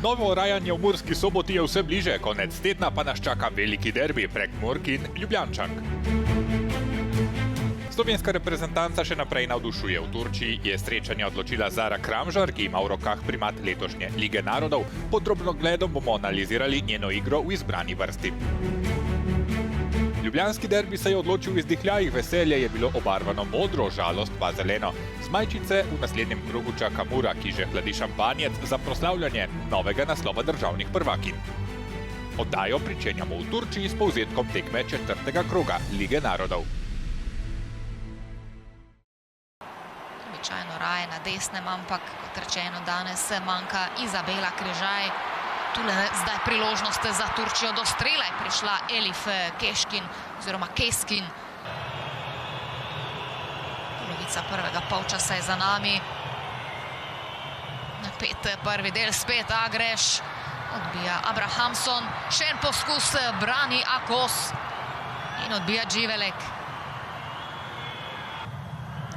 Novo rajanje v Murski Soboti je vse bliže, konec tedna pa nas čaka veliki derbi Prekmurk in Ljubljančank. Slovenska reprezentanca še naprej navdušuje. V Turčiji je srečanje odločila Zara Kramžar, ki ima v rokah primat letošnje Lige narodov. Pod drobnogledom bomo analizirali njeno igro v izbrani vrsti. Ljubljanski derbi se je odločil v izdihljajih, veselje je bilo obarvano modro, žalost pa zeleno. Zmajčice v naslednjem krogu čaka Mura, ki že hladi šampanjec za proslavljanje novega naslova državnih prvakinj. Oddajo pričenjamo v Turčiji s povzetkom tekme četrtega kroga Lige narodov. Običajno raje na desnem, ampak kot rečeno danes manjka Izabela Križaj. Tule zdaj priložnost za Turčijo, do strela je prišla Elif Keškin oziroma Keskin. Polovica prvega polčasa je za nami. Napet prvi del, spet Agreš, odbija Abrahamson, še en poskus, brani Akos in odbija Dživelek.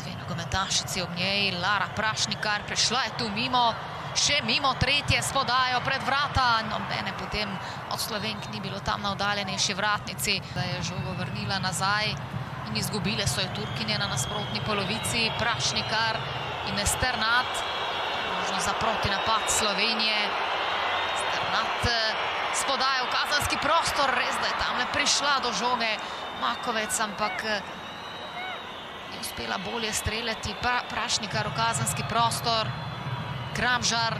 Dve nogometašici ob njej, Lara Prašnikar, prišla je tu mimo. Še mimo tretje spodajo pred vrata, nobene potem od Slovenk ni bilo tam na oddaljenejši vratnici. Da je žogo vrnila nazaj in izgubile so jo Turkinje na nasprotni polovici. Prašnikar in Sternat, možno za protinapad Slovenije. Sternat spodaja v kazenski prostor, res da je tamle prišla do žoge Makovec, ampak je uspela bolje streljati. Prašnikar v kazenski prostor. Kramžar.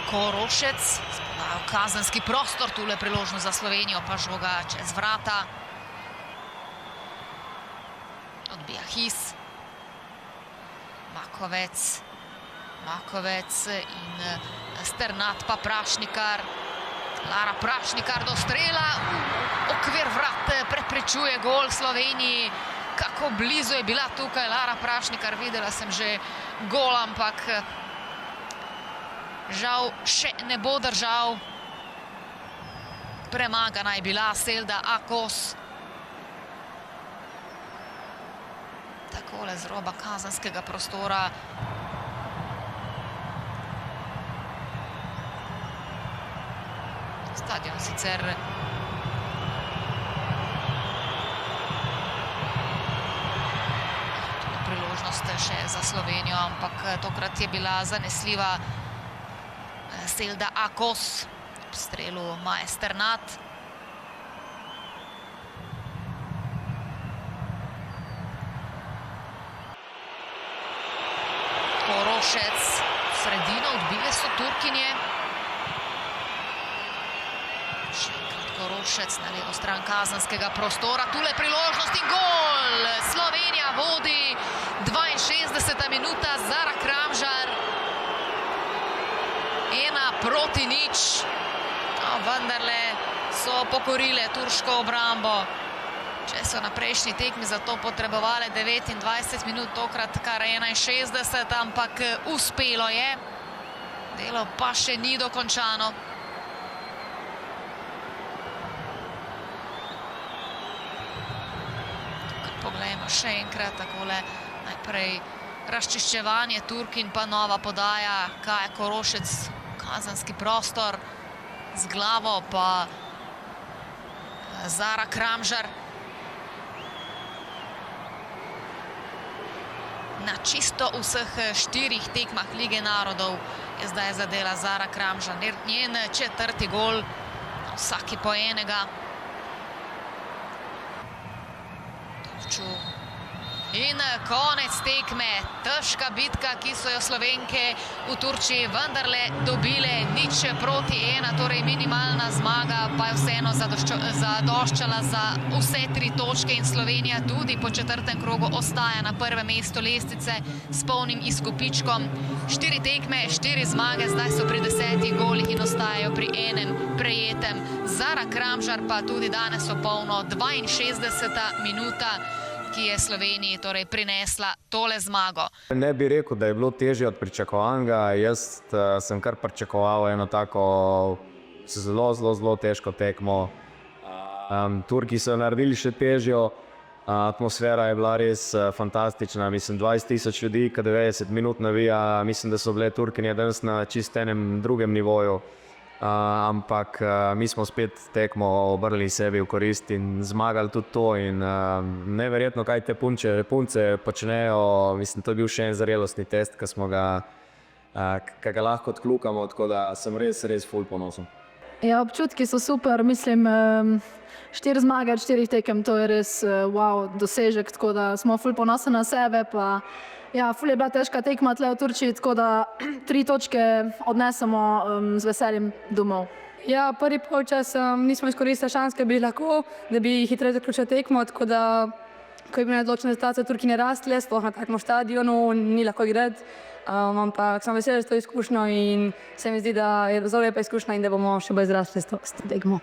Korošec spodaja v kazenski prostor, tule priložnost za Slovenijo, pa žoga čez vrata. Odbija His. Makovec in Sternat pa Prašnikar. Lara Prašnikar do strela. Okvir vrat preprečuje gol Sloveniji. Kako blizu je bila tukaj Lara Prašnikar, videla sem že gol, ampak žal še ne bo držal. Premagana je bila Selda Akos. Takole z roba kazenskega prostora. Stadion sicer priložnost še za Slovenijo, ampak tokrat je bila zanesljiva Selda Akos v strelu Maje Sternat. Korošec v sredino, odbile so Turkinje. Še enkrat Korošec na levo stran kazenskega prostora. Tule priložnost in gol! Slovenija vodi, 62. minuta, Zara Kramžar. 1-0. Vendarle so pokorile turško obrambo. Če so na prejšnji tekmi za to potrebovali 29 minut, tokrat kar 61, ampak uspelo je. Delo pa še ni dokončano. Poglejmo še enkrat takole, najprej razčiščevanje Turkin, pa nova podaja, Kaja Korošec, kazenski prostor, z glavo pa Zara Kramžar. Na čisto vseh 4 tekmah Lige narodov je zdaj zadela Zara Kramžar. Njen četrti gol, vsaki po enega. In konec tekme, težka bitka, ki so jo Slovenke v Turčiji vendarle dobile 0-1, torej minimalna zmaga, pa je vseeno zadoščala za vse 3 točke in Slovenija tudi po četrtem krogu ostaja na prvem mestu lestvice s polnim izkupičkom. 4 tekme, 4 zmage, zdaj so pri 10 golih in ostajajo pri enem prejetem. Zara Kramžar pa tudi danes opolno 62. minuta, ki je Sloveniji torej prinesla tole zmago. Ne bi rekel, da je bilo težje od pričakovanega. Jaz sem kar pričakoval eno tako zelo težko tekmo. Turki so naredili še težjo. Atmosfera je bila res fantastična, mislim 20.000 ljudi, kad 90 minut navija, mislim, da so bile Turkinje danes na čist enem drugem nivoju. Ampak mi smo spet tekmo obrnili sebi v korist in zmagali tudi to in neverjetno, kaj te punce počnejo, mislim, to je bil še en zrelostni test, ki ga lahko odkljukamo, tako da sem res ful ponosen. Ja, občutki so super, mislim, 4 zmage od 4 tekem, to je res wow, dosežek, tako da smo ful ponosni na sebe, pa ja, ful je bila težka tekma tle v Turčiji, tako da 3 točke odnesemo z veseljem domov. Ja, prvi polčas nismo izkoristili šans, ki bi lahko, da bi hitreje zaključili tekmo, tako da ko je bila odločena situacija, Turkinje rastle, sploh na takem stadionu, ni lahko igrati, ampak sem vesela s to izkušnjo in se mi zdi, da je zelo lepa izkušnja in da bomo še bolj zrasli s to tekmo.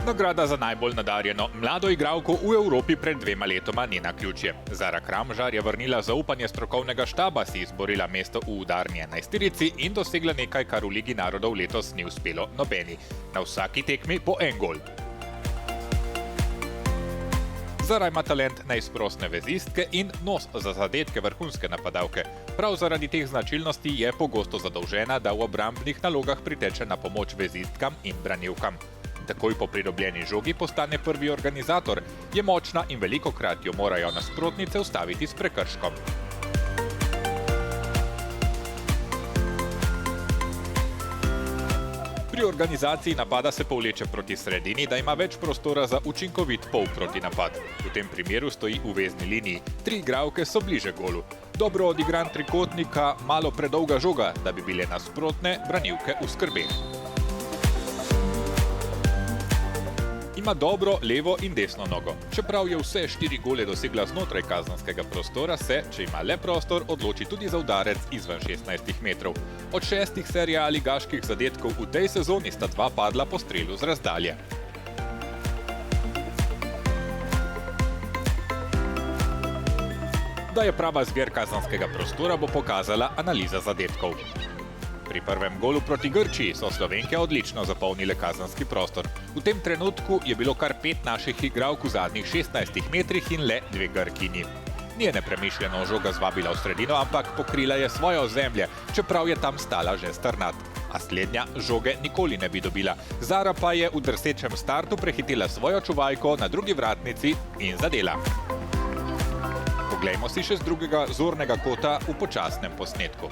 Nagrada za najbolj nadarjeno mlado igralko v Evropi pred 2 letoma ni naključje. Zara Kramžar je vrnila zaupanje strokovnega štaba, si izborila mesto v udarni 11-terici in dosegla nekaj, kar v Ligi narodov letos ni uspelo nobeni. Na vsaki tekmi po en gol. Zara ima talent neizprosne vezistke in nos za zadetke vrhunske napadalke. Prav zaradi teh značilnosti je pogosto zadolžena, da v obrambnih nalogah priteče na pomoč vezistkam in branilkam. Takoj po pridobljeni žogi postane prvi organizator, je močna in velikokrat jo morajo nasprotnice ustaviti s prekrškom. Pri organizaciji napada se povleče proti sredini, da ima več prostora za učinkovit polprotinapad. V tem primeru stoji v vezni liniji. 3 igralke so bliže golu. Dobro odigran trikotnika, malo predolga žoga, da bi bile nasprotne branilke v skrbeh. Ima dobro levo in desno nogo. Čeprav je vse 4 gole dosegla znotraj kazenskega prostora, se, če ima le prostor, odloči tudi za udarec izven 16 metrov. Od 6 serija ligaških zadetkov v tej sezoni sta 2 padla po strelu z razdalje. Da je prava zver kazenskega prostora, bo pokazala analiza zadetkov. Pri prvem golu proti Grčiji so Slovenke odlično zapolnile kazenski prostor. V tem trenutku je bilo kar 5 naših igralk v zadnjih 16 metrih in le 2 Grkinji. Ni nepremišljeno žoga zvabila v sredino, ampak pokrila je svoje ozemlje, čeprav je tam stala že Strnad. A slednja žoge nikoli ne bi dobila. Zara pa je v drsečem startu prehitela svojo čuvajko na drugi vratnici in zadela. Poglejmo si še z drugega zornega kota v počasnem posnetku.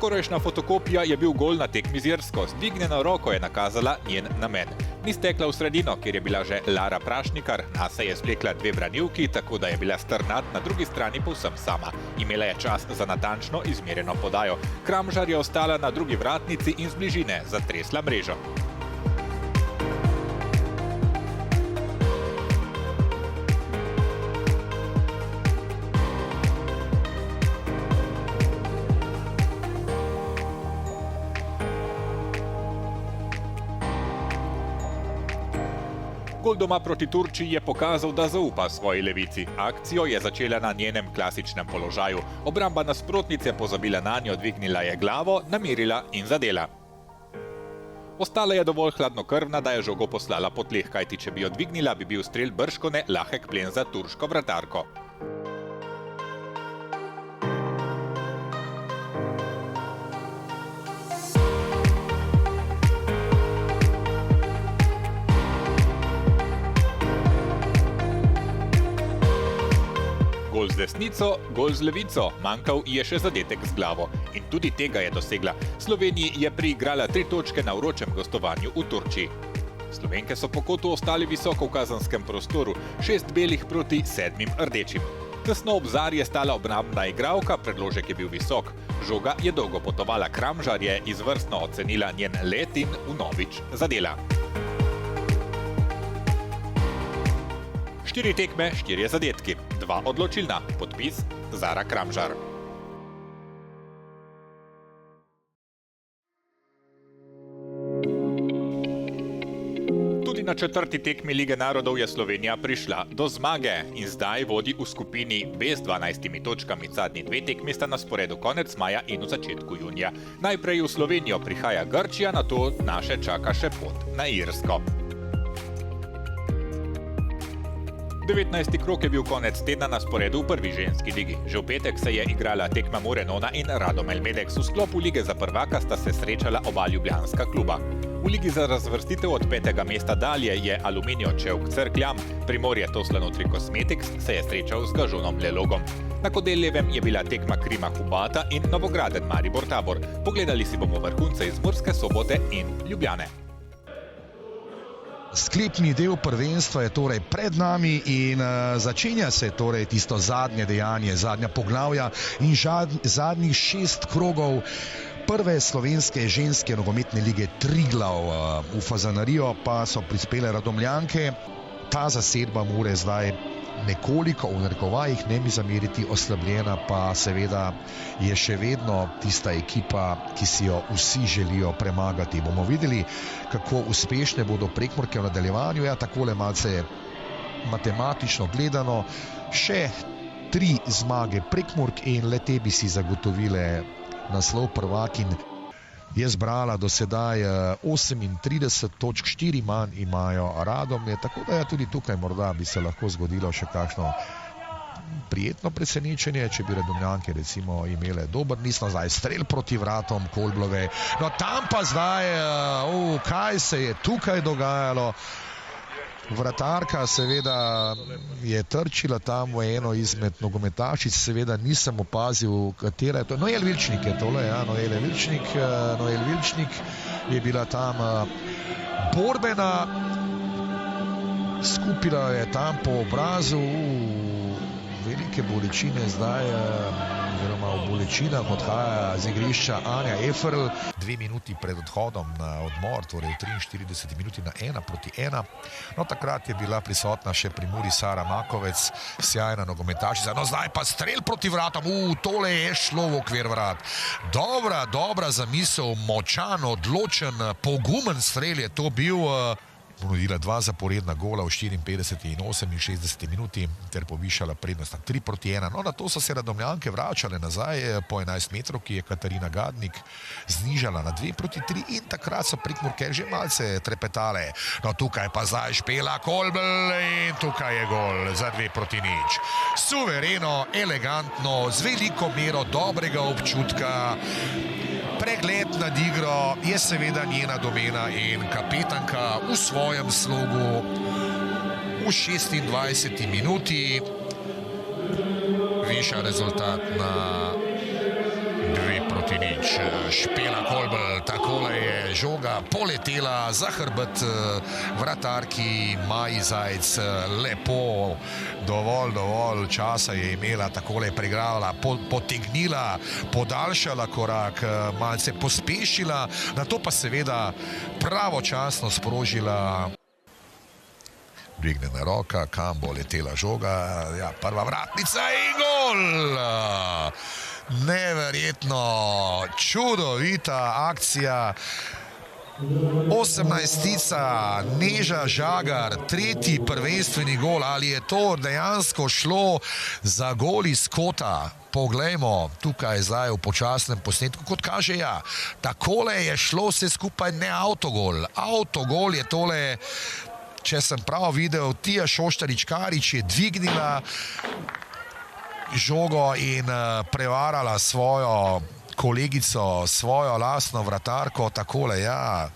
Skorajšnja fotokopija je bil gol na tekmi z Irsko. Z dvignjeno roko je nakazala njen namen. Ni stekla v sredino, kjer je bila že Lara Prašnikar, nase je zvlekla 2 branilki, tako da je bila Strnad na drugi strani povsem sama. Imela je čas za natančno izmerjeno podajo. Kramžar je ostala na drugi vratnici in z bližine zatresla mrežo. Gol doma proti Turčiji je pokazal, da zaupa svoji levici. Akcijo je začela na njenem klasičnem položaju. Obramba nasprotnice pozabila nanjo, dvignila je glavo, namirila in zadela. Ostala je dovolj hladnokrvna, da je žogo poslala po tleh, kajti če bi jo dvignila, bi bil strel bržkone lahek plen za turško vratarko. Gol z desnico, gol z levico, manjkal je še zadetek z glavo. In tudi tega je dosegla. Sloveniji je priigrala 3 točke na vročem gostovanju v Turčiji. Slovenke so po kotu ostali visoko v kazenskem prostoru, 6 belih proti 7 rdečim. Tesno ob Zari je stala obrambna igralka, predložek je bil visok. Žoga je dolgo potovala, Kramžar je izvrstno ocenila njen let in vnovič zadela. 4 tekme, 4 zadetki, 2 odločilna. Podpis Zara Kramžar. Tudi na 4. tekmi Lige narodov je Slovenija prišla do zmage in zdaj vodi v skupini B z 12 točkami. Zadnji 2 tekmi sta na sporedu konec maja in v začetku junija. Najprej v Slovenijo prihaja Grčija, nato naše čaka še pot na Irsko. 19. krog je bil konec tedna na sporedu v prvi ženski ligi. Že v petek se je igrala tekma Murenona in Radomel Medex. V sklopu lige za prvaka sta se srečala oba ljubljanska kluba. V ligi za razvrstitev od 5. mesta dalje je Aluminio Čevk Cerkljam, Primorje Toslano Trikosmetics se je srečal z Gažonom Lelogom. Na Kodeljevem je bila tekma Krima Hubata in Novograden Maribor Tabor. Pogledali si bomo vrhunce iz Murske Sobote in Ljubljane. Sklepni del prvenstva je torej pred nami in začenja se torej tisto zadnje dejanje, zadnja poglavja in zadnjih 6 krogov prve slovenske ženske nogometne lige Triglav. V Fazanarijo pa so prispele Radomljanke. Ta zasedba Mure zdaj nekoliko, v narekovajih, ne mi zameriti, oslabljena, pa seveda je še vedno tista ekipa, ki si jo vsi želijo premagati. Bomo videli, kako uspešne bodo Prekmurke v nadaljevanju. Ja, takole malce matematično gledano, še 3 zmage Prekmurk in le te bi si zagotovile naslov prvakinj. Je zbrala do sedaj 38 točk, 4 manj imajo Radomlje, tako da tudi tukaj morda bi se lahko zgodilo še kakšno prijetno presenečenje, če bi Radomljanke recimo imele dober niz nazaj, strel proti vratom Kolblove. No tam pa zdaj, kaj se je tukaj dogajalo? Vratarka seveda je trčila tam v eno izmed nogometašic, seveda nisem opazil, katera je to. Noel Vilčnik je tole, ja, Noel Vilčnik je bila tam borbena, skupila je tam po obrazu, velike bolečine zdaj, oziroma v bolečinah odhaja z igrišča Anja Eferl. 2 minuti pred odhodom na odmor, torej v 43 minuti na 1-1. No, takrat je bila prisotna še pri Muri Sara Makovec, sjajna nogometašica. No, zdaj pa strel proti vratom. Tole je šlo v okvir vrat. Dobra zamisel, močan, odločen, pogumen strel je to bil. Ponudila 2 zaporedna gola v 54 in 68 minuti ter povišala prednost na 3-1. No, na to so se Radomljanke vračale nazaj po 11 metrov, ki je Katarina Gadnik znižala na 2-3 in takrat so Prekmurke že malce trepetale. No, tukaj pa zdaj Špela Kolbl in tukaj je gol za 2-0. Suvereno, elegantno, z veliko mero dobrega občutka. Pregled nad igro je seveda njena domena in kapetanka v svojem slogu v 26. minuti viša rezultat na 2-0. Špela Kolbl, takole je žoga poletela za hrbet vratarki Maji Zajc. Lepo, dovolj časa je imela, takole je preigrala, potegnila, podaljšala korak, malce pospešila, nato pa seveda pravočasno sprožila. Dvignjena roka, kam bo letela žoga, ja, prva vratnica in gol! Neverjetno, čudovita akcija. 18-tica Neža Žagar, 3. prvenstveni gol. Ali je to dejansko šlo za gol iz kota? Poglejmo, tukaj zdaj v počasnem posnetku, kot kaže, ja. Takole je šlo vse skupaj, ne avtogol. Avtogol je tole, če sem prav videl, Tija Šoštarič-Karič je dvignila žogo in prevarala svojo kolegico, svojo lastno vratarko, takole, ja.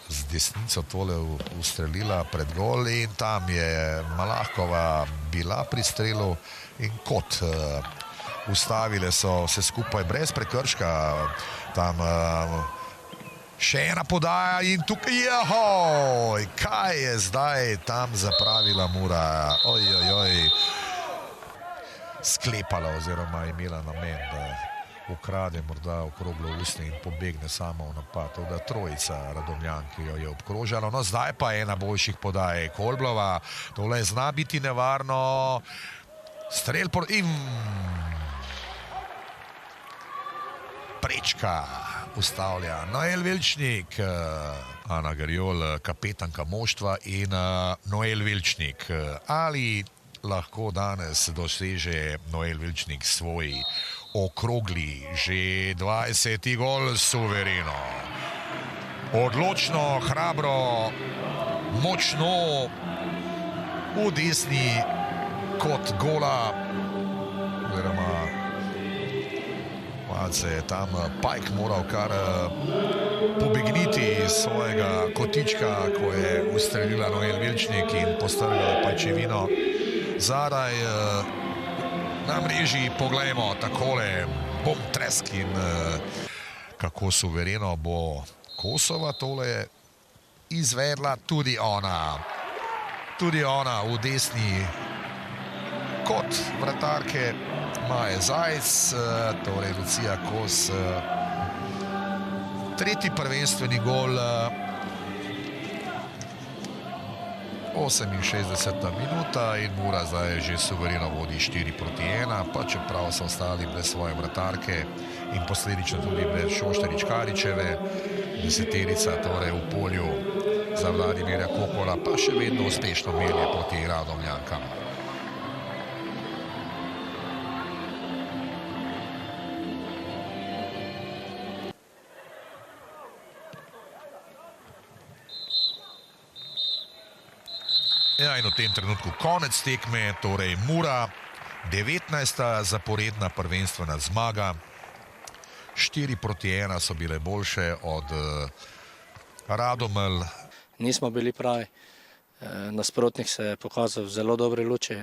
Z desnico tole ustrelila pred gol in tam je Malahkova bila pri strelu in kot ustavile so se skupaj brez prekrška. Tam še ena podaja in tukaj, jahoj, kaj je zdaj tam zapravila Mura, sklepala oziroma imela namen, da ukrade morda okroglo usne in pobegne samo v napad. Toda trojica Radomljank jo je obkrožala. No, zdaj pa ena boljših podaj Kolblova. Tole zna biti nevarno. Strel in prečka ustavlja Noel Vilčnik. Ana Garjol, kapetanka moštva, in Noel Vilčnik. Ali lahko danes doseže Noel Vilčnik svoj okrogli že 20. gol suvereno? Odločno, hrabro, močno v desni kot gola, oziroma malce je tam Pajk moral kar pobegniti iz svojega kotička, ko je ustrelila Noel Vilčnik in postrgala pajčevino. Zadaj na mreži poglejmo takole bom tresk in kako suvereno bo Kosova tole izvedla. Tudi ona v desni kot vratarke Maje Zajc, torej Lucija Kos. Tretji prvenstveni gol, 68. minuta in Mura zdaj že suvereno vodi 4-1, pa čeprav so ostali brez svoje vratarke in posledično tudi brez Šoštarič-Karičeve. Deseterica torej v polju za Vladimirja Kokola, pa še vedno uspešno melje proti Radomljankam. Ja, in v tem trenutku konec tekme, torej Mura, 19. zaporedna prvenstvena zmaga. 4-1 so bile boljše od Radomelj. Nismo bili pravi. Nasprotnik se je pokazal v zelo dobre luči.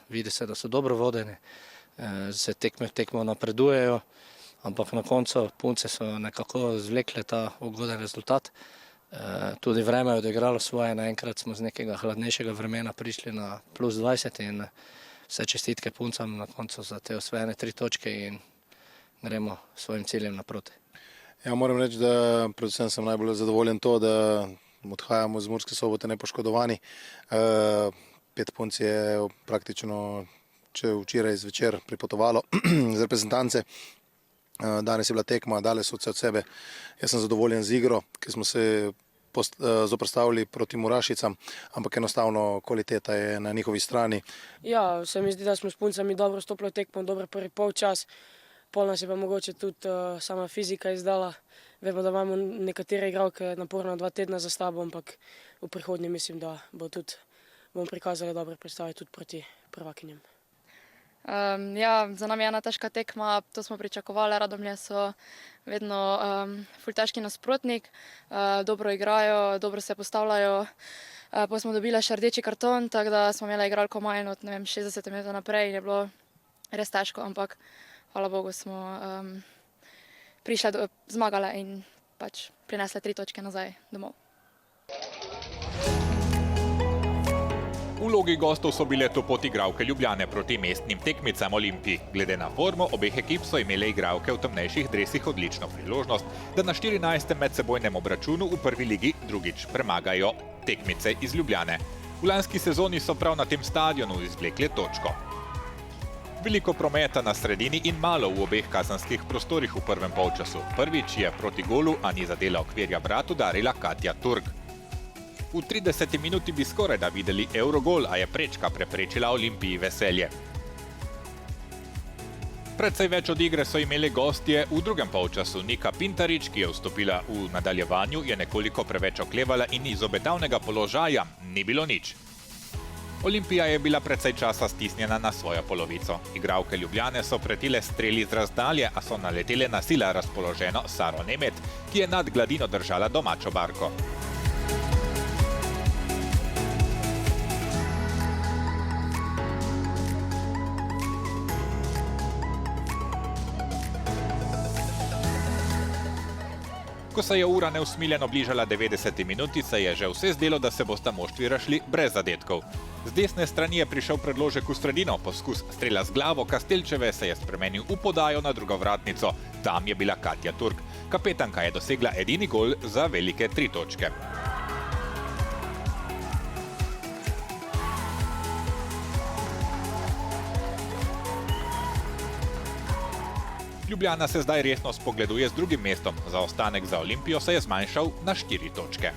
Vidi se, da so dobro vodeni. Se tekme v tekmo napredujejo, ampak na koncu punce so nekako zvlekle ta ugoden rezultat. Tudi vreme je odigralo svoje, naenkrat smo z nekega hladnejšega vremena prišli na plus 20 in vse čestitke puncam na koncu za te osvojene 3 točke in gremo svojim ciljem naproti. Ja, moram reči, da predvsem sem najbolj zadovoljen to, da odhajamo z Murske Sobote nepoškodovani. 5 punc je praktično včeraj zvečer pripotovalo z reprezentance. Danes je bila tekma, dale so vse od sebe. Jaz sem zadovoljen z igro, ki smo se zoprstavili proti Murašicam, ampak enostavno kvaliteta je na njihovi strani. Ja, se mi zdi, da smo s puncami dobro stopili v tekmo, dobro prvi polčas. Pol nas je pa mogoče tudi sama fizika izdala. Vemo, da imamo nekatere igralke naporno 2 tedna za sabo, ampak v prihodnje mislim, da bomo prikazali dobre predstave tudi proti prvakinjem. Ja, za nami je ena težka tekma, to smo pričakovali. Radomlje so vedno ful težki nasprotnik, dobro igrajo, dobro se postavljajo. Pa smo dobili še rdeči karton, tako da smo imeli igralko manj od 60 minut naprej in je bilo res težko, ampak hvala Bogu smo prišli, zmagali in pač prinesli 3 točke nazaj domov. V vlogi gostov so bile to igralke Ljubljane proti mestnim tekmicam Olimpiji. Glede na formo obeh ekip so imele igralke v temnejših dresih odlično priložnost, da na 14. medsebojnem obračunu v prvi ligi drugič premagajo tekmice iz Ljubljane. V lanski sezoni so prav na tem stadionu izvlekle točko. Veliko prometa na sredini in malo v obeh kazenskih prostorih v prvem polčasu. Prvič je proti golu, a ni zadela okvirja vrat, udarila Katja Turk. V 30 minuti bi skoraj da videli Eurogol, a je prečka preprečila Olimpiji veselje. Predvsej več od igre so imeli gostje v drugem polčasu. Nika Pintarič, ki je vstopila v nadaljevanju, je nekoliko preveč oklevala in iz obetavnega položaja ni bilo nič. Olimpija je bila precej časa stisnjena na svojo polovico. Igralke Ljubljane so pretile streli z razdalje, a so naletele na sila razpoloženo Saro Nemet, ki je nad gladino držala domačo barko. Ko se je ura neusmiljeno bližala 90. minuti, se je že vse zdelo, da se bosta moštvi razšli brez zadetkov. Z desne strani je prišel predložek v sredino, poskus strela z glavo Kastelčeve se je spremenil v podajo na drugo vratnico. Tam je bila Katja Turk. Kapetanka je dosegla edini gol za velike 3 točke. Ljubljana se zdaj resno spogleduje z drugim mestom, zaostanek za Olimpijo se je zmanjšal na 4 točke.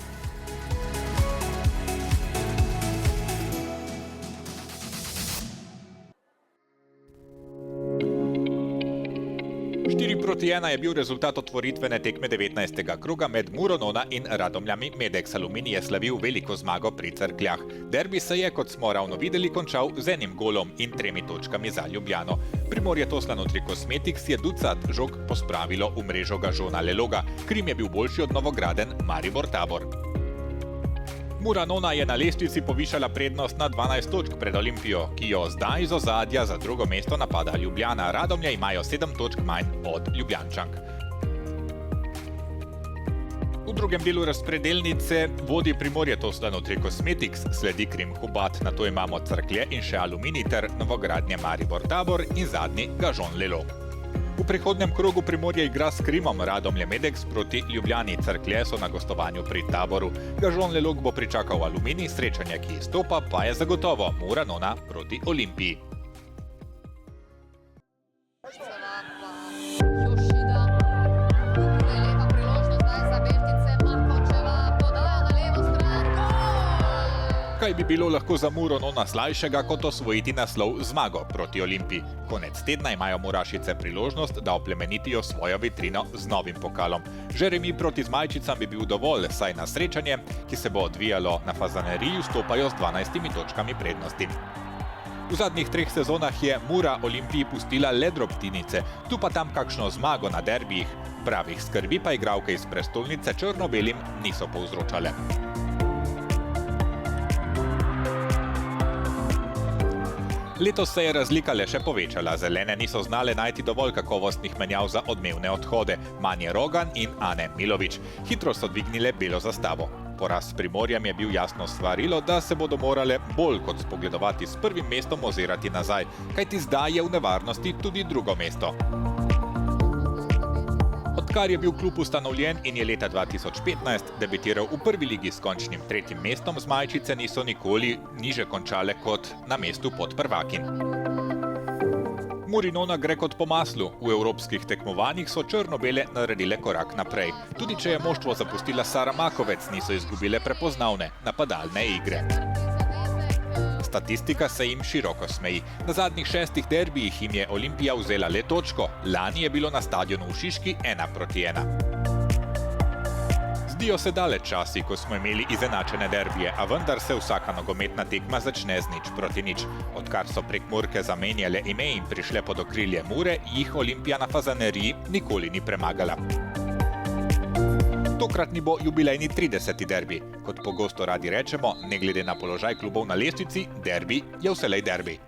4:1 je bil rezultat otvoritvene tekme 19. kroga med Muronona in Radomljami. Medex Aluminij je slavil veliko zmago pri Cerkljah. Derbi se je, kot smo ravno videli, končal z 1 golom in 3 točkami za Ljubljano. Primorje Toslano Trikosmetics je ducat žog pospravilo v mrežo Gažona Leloga. Krim je bil boljši od novograden Maribor Tabor. Muranona je na lestvici povišala prednost na 12 točk pred Olimpijo, ki jo zdaj iz ozadja za drugo mesto napada Ljubljana. Radomlje imajo 7 točk manj od Ljubljančank. V drugem delu razpredelnice vodi Primorje Toslano Trikosmetics, sledi Krim Hubat, nato imamo Cerklje in še Aluminij ter novogradnje Maribor Tabor in zadnji Gažon Lelog. V prihodnjem krogu Primorje igra s Krimom, Radomlje Medex proti Ljubljani. Cerklje so na gostovanju pri Taboru. Gažon Lelog bo pričakal Aluminij, srečanje, ki izstopa, pa je zagotovo Muranona proti Olimpiji. Kaj bi bilo lahko za Muronona slajšega kot osvojiti naslov zmago proti Olimpiji? Konec tedna imajo Murašice priložnost, da oplemenitijo svojo vitrino z novim pokalom. Že remi proti Zmajčicam bi bil dovolj, saj na srečanje, ki se bo odvijalo na Fazaneriji, vstopajo z 12 točkami prednosti. V zadnjih 3 sezonah je Mura Olimpiji pustila le drobtinice, tu pa tam kakšno zmago na derbijih. Pravih skrbi pa igralke iz prestolnice črno-belim niso povzročale. Letos se je razlika le še povečala. Zelene niso znale najti dovolj kakovostnih menjav za odmevne odhode. Manje Rogan in Ane Milović. Hitro so dvignile belo zastavo. Poraz s Primorjem je bil jasno svarilo, da se bodo morale bolj kot spogledovati s prvim mestom ozirati nazaj, kajti zdaj je v nevarnosti tudi drugo mesto. Odkar je bil klub ustanovljen in je leta 2015 debitiral v prvi ligi s končnim 3. mestom, Zmajčice niso nikoli niže končale kot na mestu podprvakin. Murinona gre kot po maslu. V evropskih tekmovanjih so črno-bele naredile korak naprej. Tudi če je moštvo zapustila Sara Makovec, niso izgubile prepoznavne napadalne igre. Statistika se jim široko smeji. Na zadnjih 6 derbijih jim je Olimpija vzela le točko. Lani je bilo na stadionu v Šiški 1:1. Zdijo se daleč časi, ko smo imeli izenačene derbije, a vendar se vsaka nogometna tekma začne z 0:0. Odkar so Prekmurke zamenjale ime in prišle pod okrilje Mure, jih Olimpija na Fazaneriji nikoli ni premagala. Tokratni bo jubilejni 30. derbi. Kot pogosto radi rečemo, ne glede na položaj klubov na lestvici, derbi je vselej derbi.